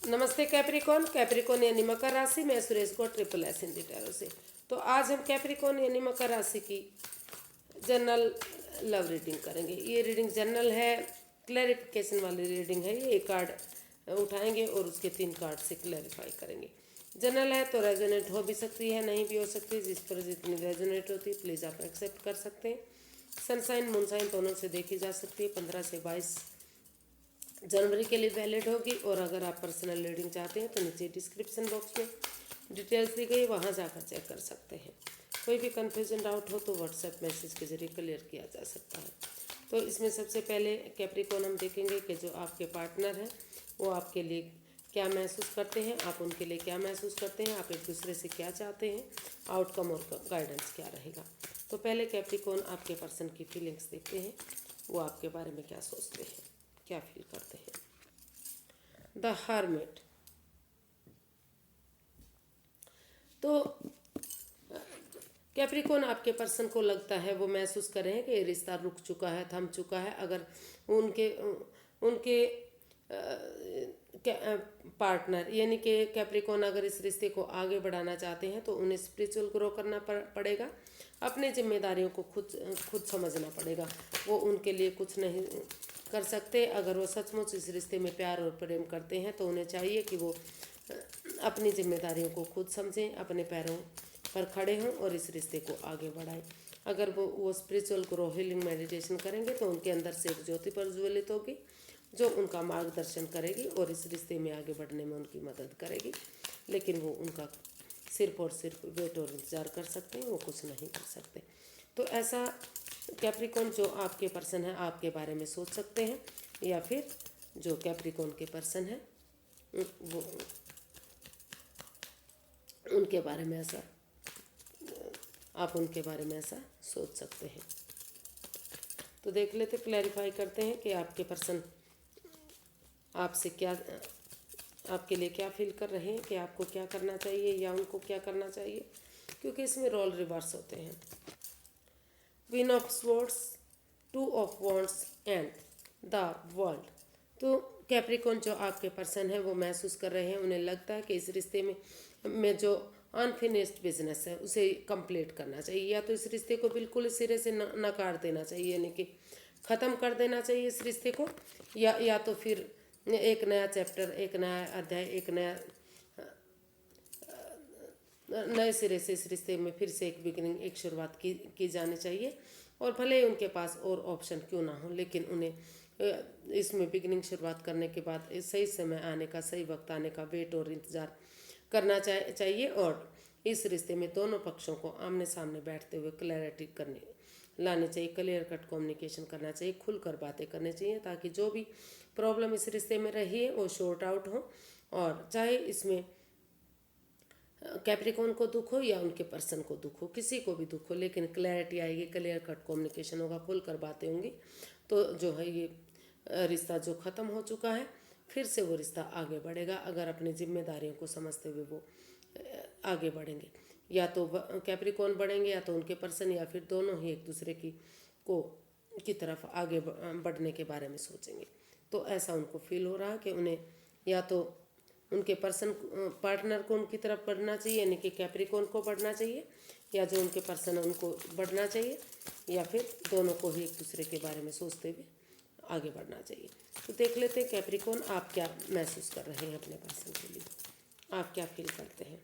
नमस्ते Capricorn. Capricorn यानी मकर राशि में सुरेश को ट्रिपल एस हिंदी टैरो से। तो आज हम कैप्रिकॉन यानी मकर राशि की जनरल लव रीडिंग करेंगे। ये रीडिंग जनरल है, क्लैरिफिकेशन वाली रीडिंग है। ये एक कार्ड उठाएंगे और उसके 3 कार्ड से क्लैरिफाई करेंगे। जनरल है तो रेजोनेट हो भी सकती है, नहीं भी हो सकती है। जिस पर जितनी रेजोनेट होती है प्लीज़ आप एक्सेप्ट कर सकते हैं। सनसाइन मूनसाइन दोनों से देखी जा सकती है। 15 से 22 जनवरी के लिए वैलिड होगी। और अगर आप पर्सनल रीडिंग चाहते हैं तो नीचे डिस्क्रिप्शन बॉक्स में डिटेल्स दी गई, वहाँ जाकर चेक कर सकते हैं। कोई भी कन्फ्यूजन डाउट हो तो व्हाट्सएप मैसेज के जरिए क्लियर किया जा सकता है। तो इसमें सबसे पहले कैप्रिकॉन हम देखेंगे कि जो आपके पार्टनर हैं वो आपके लिए क्या महसूस करते हैं, आप उनके लिए क्या महसूस करते हैं, आप एक दूसरे से क्या चाहते हैं, आउटकम और गाइडेंस क्या रहेगा। तो पहले कैप्रिकॉन आपके पर्सन की फीलिंग्स देखते हैं, वो आपके बारे में क्या सोचते हैं, क्या फील करते हैं। The hermit. तो कैप्रिकॉन आपके पर्सन को लगता है, वो महसूस कर रहे हैं कि ये रिश्ता रुक चुका है, थम चुका है। अगर उनके उनके पार्टनर यानी कि कैप्रिकॉन अगर इस रिश्ते को आगे बढ़ाना चाहते हैं तो उन्हें स्पिरिचुअल ग्रो करना पड़ेगा। अपनी जिम्मेदारियों को खुद समझना पड़ेगा। वो उनके लिए कुछ नहीं कर सकते। अगर वो सचमुच इस रिश्ते में प्यार और प्रेम करते हैं तो उन्हें चाहिए कि वो अपनी जिम्मेदारियों को खुद समझें, अपने पैरों पर खड़े हों और इस रिश्ते को आगे बढ़ाएं। अगर वो स्पिरिचुअल ग्रो हीलिंग मेडिटेशन करेंगे तो उनके अंदर से एक ज्योति प्रज्वलित होगी जो उनका मार्गदर्शन करेगी और इस रिश्ते में आगे बढ़ने में उनकी मदद करेगी। लेकिन वो उनका सिर्फ और सिर्फ वेट और इंतज़ार कर सकते हैं, वो कुछ नहीं कर सकते। तो ऐसा कैप्रिकॉन जो आपके पर्सन है आपके बारे में सोच सकते हैं, या फिर जो कैप्रिकॉन के पर्सन है वो उनके बारे में ऐसा आप उनके बारे में ऐसा सोच सकते हैं। तो देख लेते, क्लैरिफाई करते हैं कि आपके पर्सन आपसे क्या, आपके लिए क्या फील कर रहे हैं, कि आपको क्या करना चाहिए या उनको क्या करना चाहिए, क्योंकि इसमें रोल रिवर्स होते हैं। Queen of swords, 2 of wands and the world. तो कैप्रिकॉन जो आपके पर्सन है वो महसूस कर रहे हैं, उन्हें लगता है कि इस रिश्ते में जो अनफिनिश्ड बिजनेस है उसे कंप्लीट करना चाहिए, या तो इस रिश्ते को बिल्कुल सिरे से नकार देना चाहिए, यानी कि ख़त्म कर देना चाहिए इस रिश्ते को, या तो फिर एक नया चैप्टर, एक नया अध्याय, एक नए सिरे से इस रिश्ते में फिर से एक बिगिनिंग, एक शुरुआत की जानी चाहिए। और भले ही उनके पास और ऑप्शन क्यों ना हो, लेकिन उन्हें इसमें बिगिनिंग शुरुआत करने के बाद सही समय आने का, सही वक्त आने का वेट और इंतज़ार करना चाहिए। और इस रिश्ते में दोनों पक्षों को आमने सामने बैठते हुए क्लैरिटी लानी चाहिए, क्लियर कट कम्युनिकेशन करना चाहिए, खुलकर बातें करनी चाहिए, ताकि जो भी प्रॉब्लम इस रिश्ते में रही है वो शॉर्ट आउट हो। और चाहे इसमें कैप्रिकॉन को दुख हो या उनके पर्सन को दुख हो, किसी को भी दुख हो, लेकिन क्लैरिटी आएगी, क्लियर कट कम्युनिकेशन होगा, खुलकर बातें होंगी, तो जो है ये रिश्ता जो ख़त्म हो चुका है फिर से वो रिश्ता आगे बढ़ेगा। अगर अपनी जिम्मेदारियों को समझते हुए वो आगे बढ़ेंगे, या तो कैप्रिकॉन बढ़ेंगे या तो उनके पर्सन, या फिर दोनों ही एक दूसरे की तरफ आगे बढ़ने के बारे में सोचेंगे। तो ऐसा उनको फील हो रहा है कि उन्हें या तो उनके पर्सन पार्टनर को उनकी तरफ बढ़ना चाहिए, यानी कि कैप्रिकॉन को बढ़ना चाहिए, या जो उनके पर्सन है उनको बढ़ना चाहिए, या फिर दोनों को ही एक दूसरे के बारे में सोचते हुए आगे बढ़ना चाहिए। तो देख लेते हैं कैप्रिकॉन आप क्या महसूस कर रहे हैं अपने पर्सन के लिए, आप क्या फील करते हैं।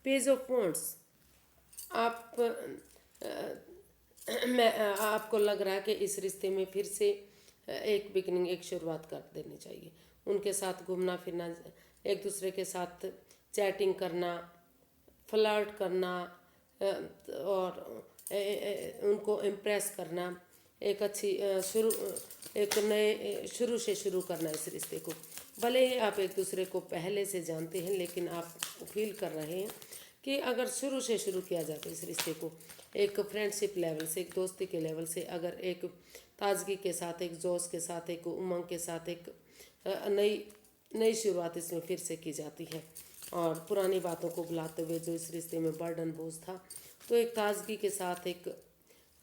Page of wands. आपको लग रहा है कि इस रिश्ते में फिर से एक बिगनिंग, एक शुरुआत कर देनी चाहिए। उनके साथ घूमना फिरना, एक दूसरे के साथ चैटिंग करना, फ्लर्ट करना, और उनको इम्प्रेस करना, एक अच्छी एक नए शुरू से शुरू करना इस रिश्ते को। भले ही आप एक दूसरे को पहले से जानते हैं, लेकिन आप फील कर रहे हैं कि अगर शुरू से शुरू किया जाता है इस रिश्ते को, एक फ्रेंडशिप लेवल से, एक दोस्ती के लेवल से, अगर एक ताजगी के साथ, एक जोश के साथ, एक उमंग के साथ एक नई शुरुआत इसमें फिर से की जाती है, और पुरानी बातों को भुलाते हुए जो इस रिश्ते में बर्डन बोझ था, तो एक ताजगी के साथ, एक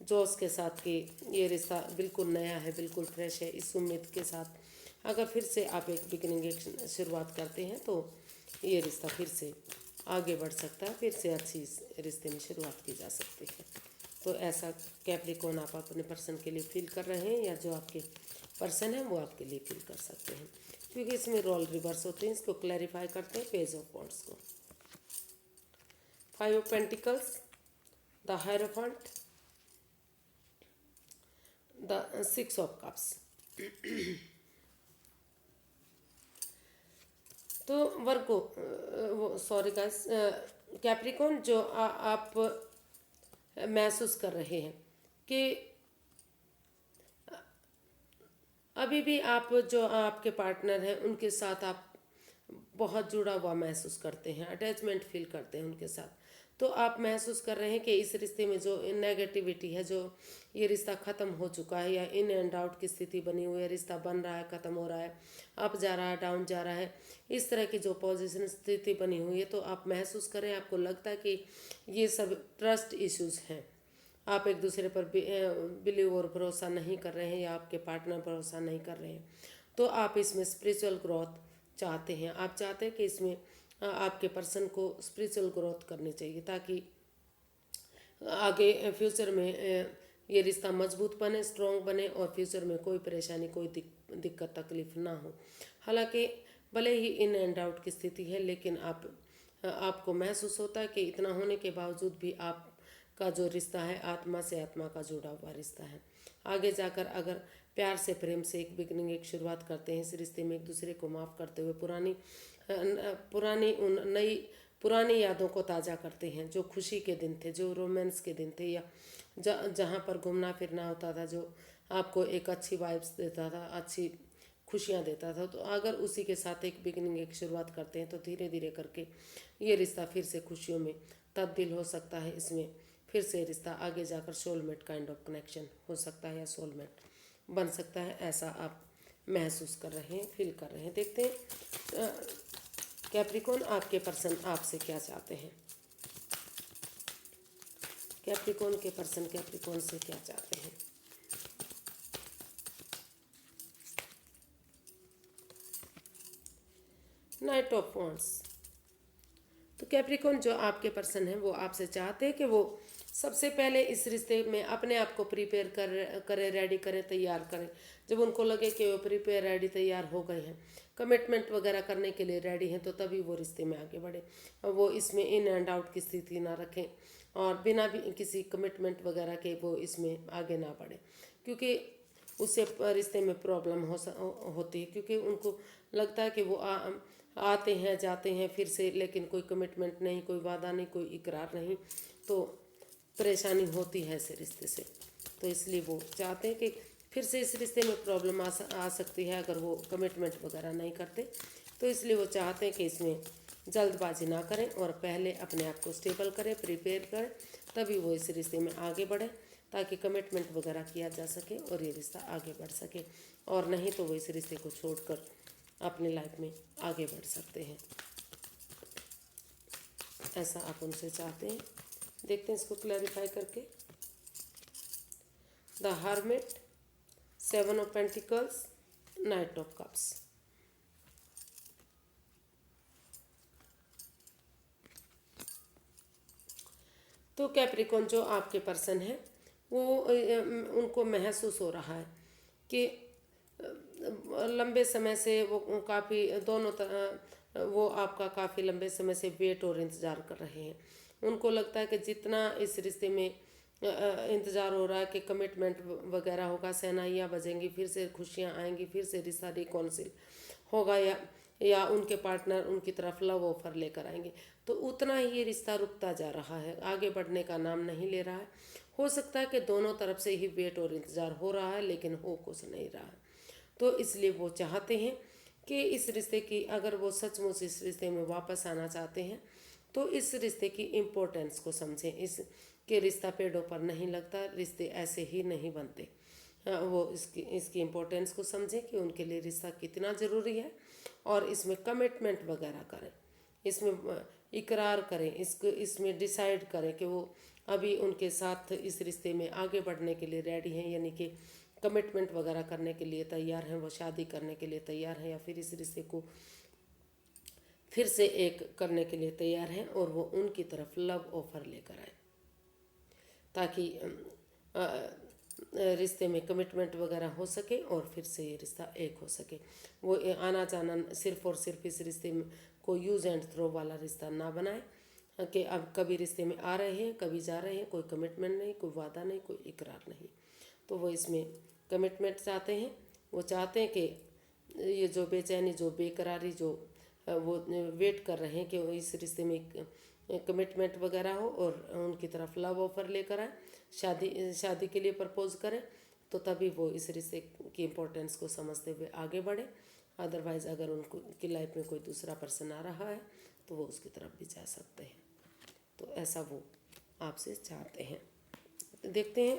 जोश के साथ कि ये रिश्ता बिल्कुल नया है, बिल्कुल फ्रेश है, इस उम्मीद के साथ अगर फिर से आप एक बिगिनिंग शुरुआत करते हैं तो ये रिश्ता फिर से आगे बढ़ सकता है, फिर से अच्छी इस रिश्ते में शुरुआत की जा सकती है। तो ऐसा कैप्रिकॉर्न आप अपने पर्सन के लिए फील कर रहे हैं, या जो आपके पर्सन है वो आपके लिए फील कर सकते हैं, क्योंकि इसमें रोल रिवर्स होते हैं। इसको क्लैरिफाई करते हैं पेज ऑफ वॉन्ड्स को। 5 of pentacles, the hierophant, the 6 of cups. तो वर्गो वो सॉरी गाइस, कैप्रिकॉर्न जो आप महसूस कर रहे हैं कि अभी भी आप जो आपके पार्टनर हैं उनके साथ आप बहुत जुड़ा हुआ महसूस करते हैं, अटैचमेंट फील करते हैं उनके साथ। तो आप महसूस कर रहे हैं कि इस रिश्ते में जो नेगेटिविटी है, जो ये रिश्ता ख़त्म हो चुका है या इन एंड आउट की स्थिति बनी हुई है, रिश्ता बन रहा है, ख़त्म हो रहा है, अप जा रहा है, डाउन जा रहा है, इस तरह की जो पोजीशन स्थिति बनी हुई है, तो आप महसूस करें, आपको लगता है कि ये सब ट्रस्ट इश्यूज़ हैं। आप एक दूसरे पर बिलीव और भरोसा नहीं कर रहे हैं, या आपके पार्टनर भरोसा नहीं कर रहे हैं। तो आप इसमें स्पिरिचुअल ग्रोथ चाहते हैं। आप चाहते हैं कि इसमें आपके पर्सन को स्पिरिचुअल ग्रोथ करनी चाहिए, ताकि आगे फ्यूचर में ये रिश्ता मजबूत बने, स्ट्रॉन्ग बने, और फ्यूचर में कोई परेशानी, कोई दिक्कत तकलीफ ना हो। हालांकि भले ही इन एंड आउट की स्थिति है, लेकिन आपको महसूस होता है कि इतना होने के बावजूद भी आपका जो रिश्ता है आत्मा से आत्मा का जुड़ा हुआ रिश्ता है। आगे जाकर अगर प्यार से, प्रेम से एक बिगनिंग, एक शुरुआत करते हैं इस रिश्ते में, एक दूसरे को माफ़ करते हुए पुरानी यादों को ताज़ा करते हैं, जो खुशी के दिन थे, जो रोमांस के दिन थे, या जहाँ पर घूमना फिरना होता था, जो आपको एक अच्छी वाइब्स देता था, अच्छी खुशियाँ देता था। तो अगर उसी के साथ एक बिगनिंग, एक शुरुआत करते हैं, तो धीरे धीरे करके ये रिश्ता फिर से खुशियों में तब्दील हो सकता है। इसमें फिर से रिश्ता आगे जाकर सोलमेट काइंड ऑफ कनेक्शन हो सकता है, या सोलमेट बन सकता है, ऐसा आप महसूस कर रहे हैं, फील कर रहे हैं। देखते हैं कैप्रिकॉर्न आपके पर्सन आपसे क्या चाहते हैं। कैप्रिकॉर्न के पर्सन कैप्रिकॉर्न से क्या चाहते हैं। Night of wands. तो कैप्रिकॉर्न जो आपके पर्सन हैं वो आपसे चाहते हैं कि वो सबसे पहले इस रिश्ते में अपने आप को प्रिपेयर करें, रेडी करें, तैयार करें। जब उनको लगे कि वो प्रिपेयर, रेडी, तैयार हो गए हैं, कमिटमेंट वगैरह करने के लिए रेडी हैं, तो तभी वो रिश्ते में आगे बढ़े। और वो इसमें इन एंड आउट की स्थिति ना रखें, और बिना भी किसी कमिटमेंट वगैरह के वो इसमें आगे ना बढ़े, क्योंकि उससे रिश्ते में प्रॉब्लम होती है। क्योंकि उनको लगता है कि वो आते हैं, जाते हैं फिर से, लेकिन कोई कमिटमेंट नहीं, कोई वादा नहीं, कोई इकरार नहीं, तो परेशानी होती है ऐसे रिश्ते से। तो इसलिए वो चाहते हैं कि फिर से इस रिश्ते में प्रॉब्लम आ सकती है अगर वो कमिटमेंट वगैरह नहीं करते। तो इसलिए वो चाहते हैं कि इसमें जल्दबाजी ना करें, और पहले अपने आप को स्टेबल करें, प्रिपेयर करें, तभी वो इस रिश्ते में आगे बढ़े, ताकि कमिटमेंट वगैरह किया जा सके और ये रिश्ता आगे बढ़ सके। और नहीं तो वो इस रिश्ते को छोड़कर अपनी लाइफ में आगे बढ़ सकते हैं, ऐसा आप उनसे चाहते हैं। देखते हैं इसको क्लैरिफाई करके। The hermit, 7 of pentacles, night of cups. तो कैप्रिकॉर्न जो आपके पर्सन है वो उनको महसूस हो रहा है कि लंबे समय से वो काफ़ी वो आपका काफ़ी लंबे समय से वेट और इंतज़ार कर रहे हैं। उनको लगता है कि जितना इस रिश्ते में इंतज़ार हो रहा है कि कमिटमेंट वगैरह होगा, शहनाइयाँ बजेंगी, फिर से खुशियाँ आएंगी, फिर से रिश्ता रिकॉन्सिल होगा, या उनके पार्टनर उनकी तरफ लव ऑफर लेकर आएंगे, तो उतना ही ये रिश्ता रुकता जा रहा है, आगे बढ़ने का नाम नहीं ले रहा है। हो सकता है कि दोनों तरफ से ही वेट और इंतज़ार हो रहा है, लेकिन हो कुछ नहीं रहा है। तो इसलिए वो चाहते हैं कि इस रिश्ते की, अगर वो सचमुच इस रिश्ते में वापस आना चाहते हैं, तो इस रिश्ते की इम्पोर्टेंस को समझें। इस के रिश्ता पेड़ों पर नहीं लगता, रिश्ते ऐसे ही नहीं बनते। वो इसकी इम्पोर्टेंस को समझें कि उनके लिए रिश्ता कितना ज़रूरी है, और इसमें कमिटमेंट वगैरह करें, इसमें इकरार करें, इसमें डिसाइड करें कि वो अभी उनके साथ इस रिश्ते में आगे बढ़ने के लिए रेडी हैं, यानी कि कमिटमेंट वगैरह करने के लिए तैयार हैं, वो शादी करने के लिए तैयार हैं, या फिर इस रिश्ते को फिर से एक करने के लिए तैयार हैं, और वो उनकी तरफ लव ऑफर लेकर आए, ताकि रिश्ते में कमिटमेंट वगैरह हो सके और फिर से ये रिश्ता एक हो सके। वो आना जाना सिर्फ और सिर्फ इस रिश्ते में कोई यूज़ एंड थ्रो वाला रिश्ता ना बनाए, कि अब कभी रिश्ते में आ रहे हैं कभी जा रहे हैं, कोई कमिटमेंट नहीं, कोई वादा नहीं, कोई इकरार नहीं। तो वो इसमें कमिटमेंट चाहते हैं। वो चाहते हैं कि ये जो बेचैनी, जो बेकरारी, जो वो वेट कर रहे हैं कि वो इस रिश्ते में कमिटमेंट वगैरह हो और उनकी तरफ लव ऑफर लेकर आए, शादी के लिए प्रपोज करें, तो तभी वो इस रिश्ते की इम्पोर्टेंस को समझते हुए आगे बढ़े। अदरवाइज़ अगर उनको की लाइफ में कोई दूसरा पर्सन आ रहा है तो वो उसकी तरफ भी जा सकते हैं। तो ऐसा वो आपसे चाहते हैं। तो देखते हैं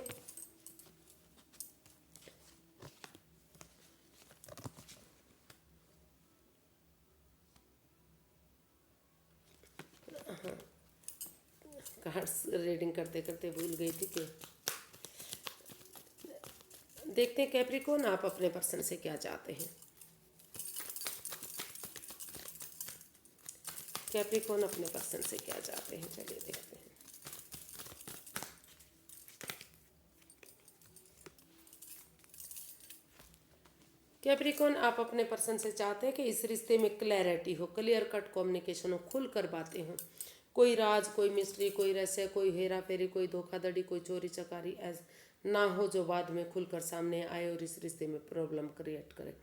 कार्ड्स रीडिंग करते करते भूल गई थी कि देखते हैं कैप्रिकॉर्न आप अपने पर्सन से क्या चाहते हैं। कैप्रिकॉर्न अपने पर्सन से क्या चाहते हैं, चलिए देखते हैं। कैप्रिकॉर्न आप अपने पर्सन से चाहते हैं कि इस रिश्ते में क्लैरिटी हो, क्लियर कट कम्युनिकेशन हो, खुल कर बातें हों, कोई राज, कोई मिस्ट्री, कोई रहस्य, कोई हेरा फेरी, कोई धोखाधड़ी, कोई चोरी चकारी ऐसा ना हो जो बाद में खुलकर सामने आए और इस रिश्ते में प्रॉब्लम क्रिएट करे।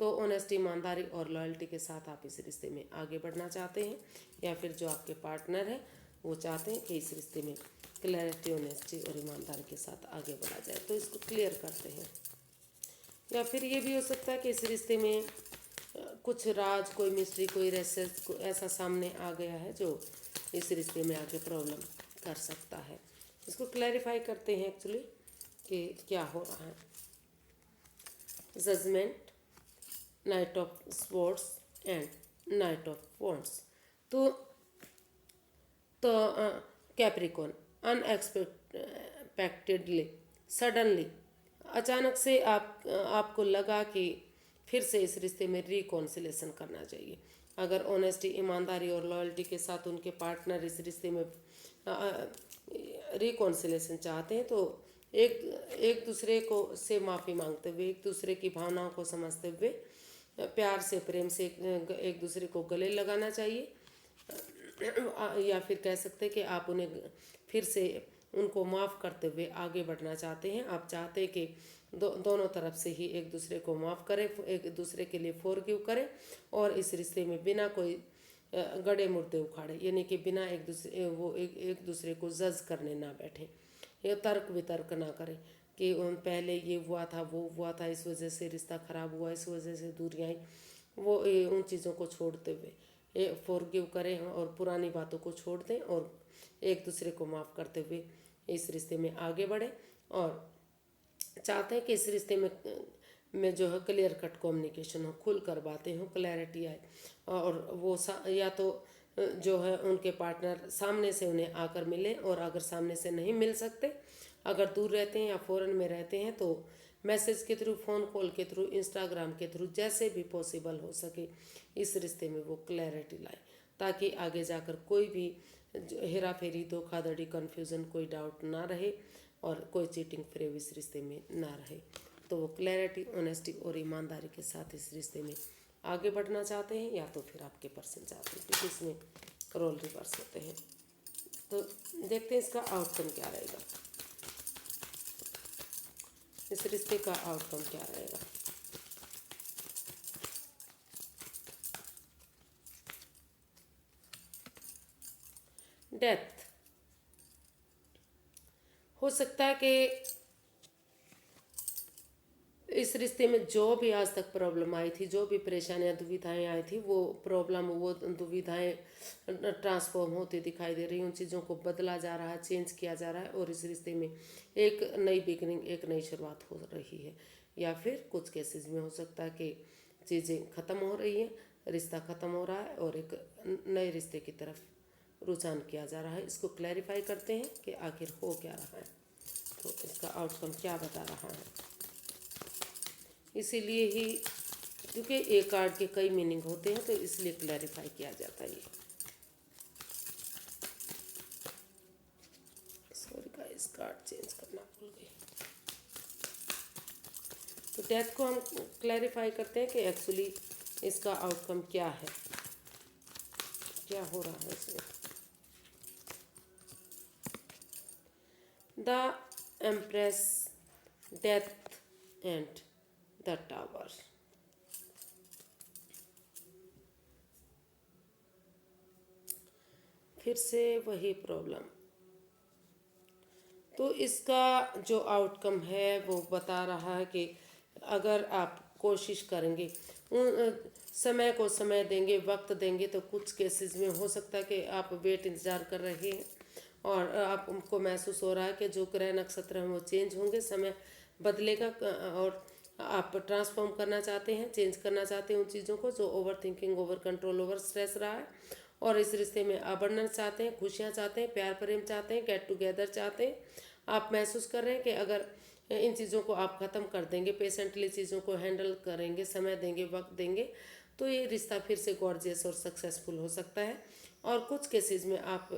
तो ऑनेस्टी, ईमानदारी और लॉयल्टी के साथ आप इस रिश्ते में आगे बढ़ना चाहते हैं, या फिर जो आपके पार्टनर है वो चाहते हैं कि इस रिश्ते में क्लैरिटी, ऑनेस्टी और ईमानदारी के साथ आगे बढ़ा जाए। तो इसको क्लियर करते हैं। या फिर ये भी हो सकता है कि इस रिश्ते में कुछ राज, कोई मिस्ट्री, कोई रहस्य ऐसा सामने आ गया है जो इस रिश्ते में आके प्रॉब्लम कर सकता है। इसको क्लैरिफाई करते हैं एक्चुअली कि क्या हो रहा है। Judgement, knight of swords and knight of wands. तो कैप्रिकॉर्न, अनएक्सपेक्टेडली, सडनली, अचानक से आपको लगा कि फिर से इस रिश्ते में रिकॉन्सिलेशन करना चाहिए। अगर ऑनेस्टी, ईमानदारी और लॉयल्टी के साथ उनके पार्टनर इस रिश्ते में रिकॉन्सिलेशन चाहते हैं, तो एक दूसरे को से माफ़ी मांगते हुए, एक दूसरे की भावनाओं को समझते हुए, प्यार से, प्रेम से एक दूसरे को गले लगाना चाहिए। या फिर कह सकते हैं कि आप उन्हें फिर से उनको माफ़ करते हुए आगे बढ़ना चाहते हैं। आप चाहते हैं कि दोनों तरफ से ही एक दूसरे को माफ़ करें, एक दूसरे के लिए फॉरगिव करें, और इस रिश्ते में बिना कोई गड़े मुर्दे उखाड़े, यानी कि बिना एक दूसरे को जज करने ना बैठे, या तर्क वितर्क ना करें कि पहले ये हुआ था, वो हुआ था, इस वजह से रिश्ता ख़राब हुआ, इस वजह से दूरियाँ आई। वो उन चीज़ों को छोड़ते हुए फॉरगिव करें और पुरानी बातों को छोड़ दें, और एक दूसरे को माफ़ करते हुए इस रिश्ते में आगे बढ़ें। और चाहते हैं कि इस रिश्ते में जो है क्लियर कट कम्युनिकेशन हो, खुल कर बातें हो, क्लैरिटी आए, और वो या तो जो है उनके पार्टनर सामने से उन्हें आकर मिले, और अगर सामने से नहीं मिल सकते, अगर दूर रहते हैं या फॉरेन में रहते हैं, तो मैसेज के थ्रू, फ़ोन कॉल के थ्रू, इंस्टाग्राम के थ्रू, जैसे भी पॉसिबल हो सके इस रिश्ते में वो क्लैरिटी लाए, ताकि आगे जाकर कोई भी हेरा फेरी, धोखाधड़ी, कन्फ्यूज़न, कोई डाउट ना रहे, और कोई चीटिंग फ्री इस रिश्ते में ना रहे। तो वो क्लैरिटी, ऑनेस्टी और ईमानदारी के साथ इस रिश्ते में आगे बढ़ना चाहते हैं, या तो फिर आपके पर्सन चाहते हैं, क्योंकि इसमें रोल रिवर्स होते हैं। तो देखते हैं इसका आउटकम क्या रहेगा, इस रिश्ते का आउटकम क्या रहेगा। डेथ। हो सकता है कि इस रिश्ते में जो भी आज तक प्रॉब्लम आई थी, जो भी परेशानियां, दुविधाएं आई थी, वो प्रॉब्लम, वो दुविधाएं ट्रांसफॉर्म होती दिखाई दे रही हैं। उन चीज़ों को बदला जा रहा है, चेंज किया जा रहा है, और इस रिश्ते में एक नई बिगनिंग, एक नई शुरुआत हो रही है। या फिर कुछ केसेस में हो सकता है कि चीज़ें ख़त्म हो रही हैं, रिश्ता ख़त्म हो रहा है, और एक नए रिश्ते की तरफ रुझान किया जा रहा है। इसको क्लैरिफाई करते हैं कि आखिर हो क्या रहा है, तो इसका आउटकम क्या बता रहा है। इसीलिए ही, क्योंकि एक कार्ड के कई मीनिंग होते हैं तो इसलिए क्लैरिफाई किया जाता है ये। सॉरी गाइस, कार्ड चेंज करना भूल गई। तो डेथ को हम क्लैरिफाई करते हैं कि एक्चुअली इसका आउटकम क्या है, क्या हो रहा है इसमें। The empress, death and the tower. फिर से वही प्रॉब्लम। तो इसका जो आउटकम है वो बता रहा है कि अगर आप कोशिश करेंगे, उन समय को समय देंगे, वक्त देंगे, तो कुछ केसेस में हो सकता है कि आप वेट इंतज़ार कर रहे हैं और आपको महसूस हो रहा है कि जो ग्रह नक्षत्र हैं वो चेंज होंगे, समय बदलेगा, और आप ट्रांसफॉर्म करना चाहते हैं, चेंज करना चाहते हैं उन चीज़ों को जो over thinking, over control, over stress रहा है, और इस रिश्ते में अबंडेंस चाहते हैं, खुशियाँ चाहते हैं, प्यार प्रेम चाहते हैं, गेट टुगेदर चाहते हैं। आप महसूस कर रहे हैं कि अगर इन चीज़ों को आप ख़त्म कर देंगे, पेशेंटली चीज़ों को हैंडल करेंगे, समय देंगे, वक्त देंगे, तो ये रिश्ता फिर से गॉर्जियस और सक्सेसफुल हो सकता है। और कुछ केसेस में आप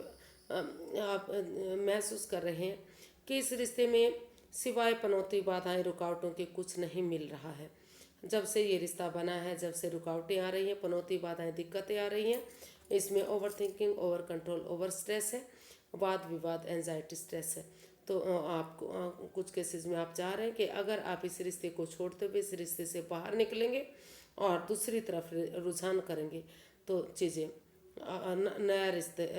महसूस कर रहे हैं कि इस रिश्ते में सिवाय पनौती, बाधाएं, रुकावटों के कुछ नहीं मिल रहा है। जब से ये रिश्ता बना है, जब से रुकावटें आ रही हैं, पनौती, बाधाएं, दिक्कतें आ रही हैं, इसमें over thinking, over control, over stress है, वाद विवाद, एंजाइटी, स्ट्रेस है। तो आपको कुछ केसेस में आप चाह रहे हैं कि अगर आप इस रिश्ते को छोड़ते हुए इस रिश्ते से बाहर निकलेंगे और दूसरी तरफ रुझान करेंगे तो चीज़ें नया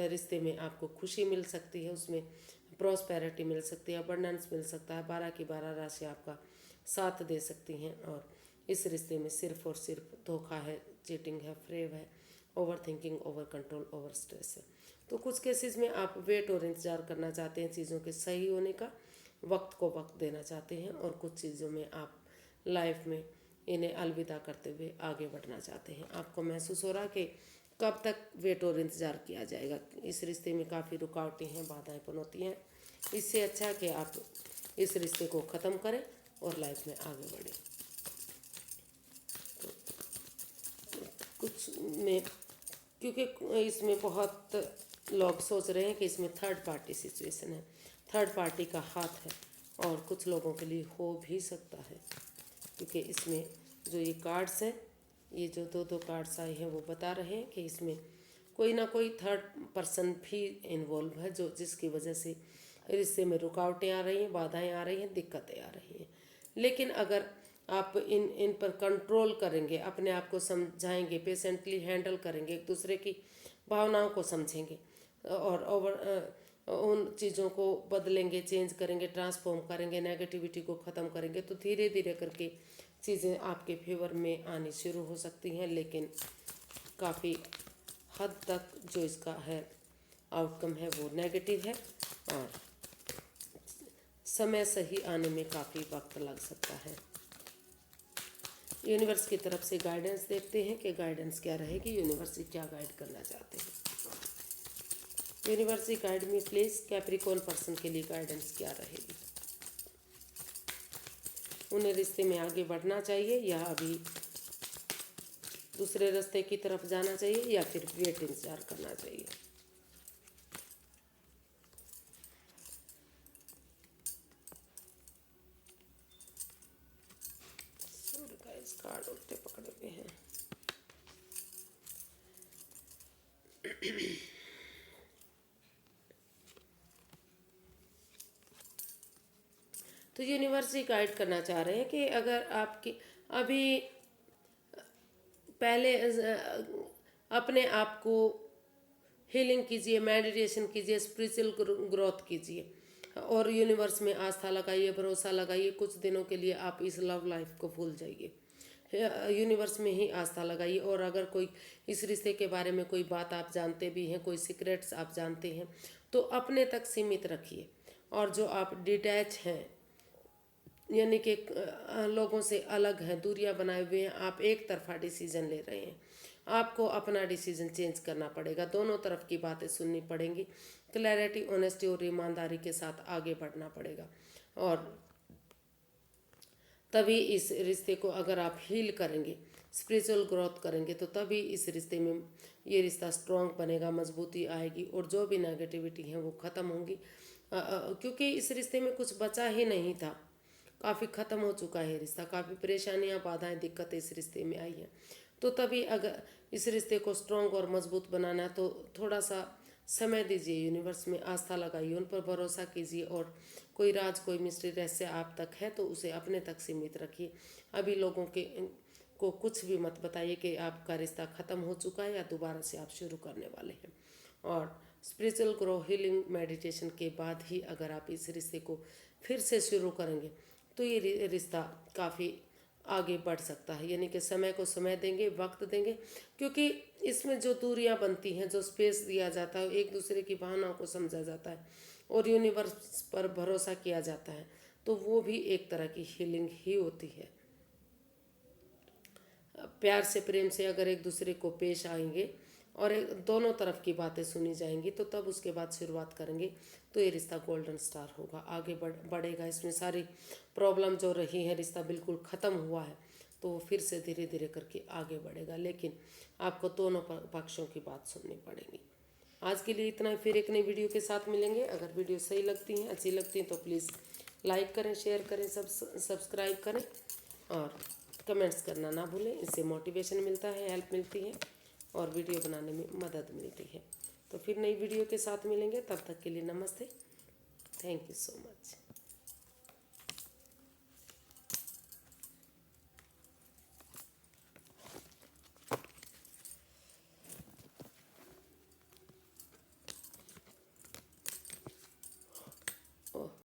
रिश्ते में आपको खुशी मिल सकती है, उसमें प्रॉस्पेरिटी मिल सकती है, अबंडेंस मिल सकता है, 12 की 12 राशि आपका साथ दे सकती हैं। और इस रिश्ते में सिर्फ और सिर्फ धोखा है, चीटिंग है, फ्रेब है, over thinking, over control, over stress है। तो कुछ केसेस में आप वेट और इंतज़ार करना चाहते हैं चीज़ों के सही होने का, वक्त को वक्त देना चाहते हैं, और कुछ चीज़ों में आप लाइफ में इन्हें अलविदा करते हुए आगे बढ़ना चाहते हैं। आपको महसूस हो रहा है कि कब तक वेट और इंतज़ार किया जाएगा, इस रिश्ते में काफ़ी रुकावटें हैं, बाधाएं, पनौती हैं। इससे अच्छा है कि आप इस रिश्ते को ख़त्म करें और लाइफ में आगे बढ़ें। कुछ में, क्योंकि इसमें बहुत लोग सोच रहे हैं कि इसमें थर्ड पार्टी सिचुएशन है, थर्ड पार्टी का हाथ है, और कुछ लोगों के लिए हो भी सकता है, क्योंकि इसमें जो ये कार्ड्स हैं, ये जो दो कार्ड्स आए हैं वो बता रहे हैं कि इसमें कोई ना कोई थर्ड पर्सन भी इन्वॉल्व है, जो जिसकी वजह से रिश्ते में रुकावटें आ रही हैं, बाधाएं आ रही हैं, दिक्कतें आ रही हैं। लेकिन अगर आप इन पर कंट्रोल करेंगे, अपने आप को समझाएंगे, पेशेंटली हैंडल करेंगे, एक दूसरे की भावनाओं को समझेंगे, और उन चीज़ों को बदलेंगे, चेंज करेंगे, ट्रांसफॉर्म करेंगे, नेगेटिविटी को ख़त्म करेंगे, तो धीरे धीरे करके चीज़ें आपके फेवर में आनी शुरू हो सकती हैं। लेकिन काफ़ी हद तक जो इसका है आउटकम है वो नेगेटिव है, और समय सही आने में काफ़ी वक्त लग सकता है। यूनिवर्स की तरफ से गाइडेंस देखते हैं कि गाइडेंस क्या रहेगी, यूनिवर्स क्या गाइड करना चाहते हैं। Universe guide me please, Capricorn person के लिए गाइडेंस क्या रहेगी। उन्हें रिश्ते में आगे बढ़ना चाहिए या अभी दूसरे रास्ते की तरफ जाना चाहिए, या फिर वेट इंतजार करना चाहिए। कार्ड उल्टे पकड़े हुए हैं। तो यूनिवर्स ही गाइड करना चाह रहे हैं कि अगर आपकी अभी पहले अपने आप को हीलिंग कीजिए, मेडिटेशन कीजिए, स्पिरिचुअल ग्रोथ कीजिए, और यूनिवर्स में आस्था लगाइए, भरोसा लगाइए। कुछ दिनों के लिए आप इस लव लाइफ को भूल जाइए, यूनिवर्स में ही आस्था लगाइए। और अगर कोई इस रिश्ते के बारे में कोई बात आप जानते भी हैं, कोई सीक्रेट्स आप जानते हैं, तो अपने तक सीमित रखिए। और जो आप डिटैच हैं, यानी कि लोगों से अलग हैं, दूरियां बनाए हुए हैं, आप एक तरफा डिसीजन ले रहे हैं, आपको अपना डिसीजन चेंज करना पड़ेगा। दोनों तरफ की बातें सुननी पड़ेंगी, क्लैरिटी, ऑनेस्टी और ईमानदारी के साथ आगे बढ़ना पड़ेगा। और तभी इस रिश्ते को अगर आप हील करेंगे, स्पिरिचुअल ग्रोथ करेंगे, तो तभी इस रिश्ते में ये रिश्ता स्ट्रांग बनेगा, मजबूती आएगी और जो भी नेगेटिविटी है वो ख़त्म होंगी। क्योंकि इस रिश्ते में कुछ बचा ही नहीं था, काफ़ी ख़त्म हो चुका है रिश्ता, काफ़ी परेशानियां, बाधाएं, दिक्कतें इस रिश्ते में आई हैं। तो तभी अगर इस रिश्ते को स्ट्रांग और मजबूत बनाना है तो थोड़ा सा समय दीजिए, यूनिवर्स में आस्था लगाइए, उन पर भरोसा कीजिए और कोई राज, कोई मिस्ट्री, रहस्य आप तक है तो उसे अपने तक सीमित रखिए। अभी लोगों के को कुछ भी मत बताइए कि आपका रिश्ता ख़त्म हो चुका है या दोबारा से आप शुरू करने वाले हैं। और स्पिरिचुअल ग्रो, हीलिंग, मेडिटेशन के बाद ही अगर आप इस रिश्ते को फिर से शुरू करेंगे तो ये रिश्ता काफ़ी आगे बढ़ सकता है। यानी कि समय को समय देंगे, वक्त देंगे, क्योंकि इसमें जो दूरियां बनती हैं, जो स्पेस दिया जाता है, एक दूसरे की भावनाओं को समझा जाता है और यूनिवर्स पर भरोसा किया जाता है, तो वो भी एक तरह की हीलिंग ही होती है। प्यार से, प्रेम से अगर एक दूसरे को पेश आएंगे और दोनों तरफ की बातें सुनी जाएंगी तो तब उसके बाद शुरुआत करेंगे तो ये रिश्ता गोल्डन स्टार होगा, आगे बढ़ेगा। इसमें सारी प्रॉब्लम जो रही है, रिश्ता बिल्कुल ख़त्म हुआ है तो वो फिर से धीरे धीरे करके आगे बढ़ेगा, लेकिन आपको दोनों पक्षों की बात सुननी पड़ेगी। आज के लिए इतना ही, फिर एक नई वीडियो के साथ मिलेंगे। अगर वीडियो सही लगती हैं, अच्छी लगती हैं तो प्लीज़ लाइक करें, शेयर करें, सब्सक्राइब करें और कमेंट्स करना ना भूलें। इससे मोटिवेशन मिलता है, हेल्प मिलती है और वीडियो बनाने में मदद मिलती है। तो फिर नई वीडियो के साथ मिलेंगे, तब तक के लिए नमस्ते, थैंक यू सो मच।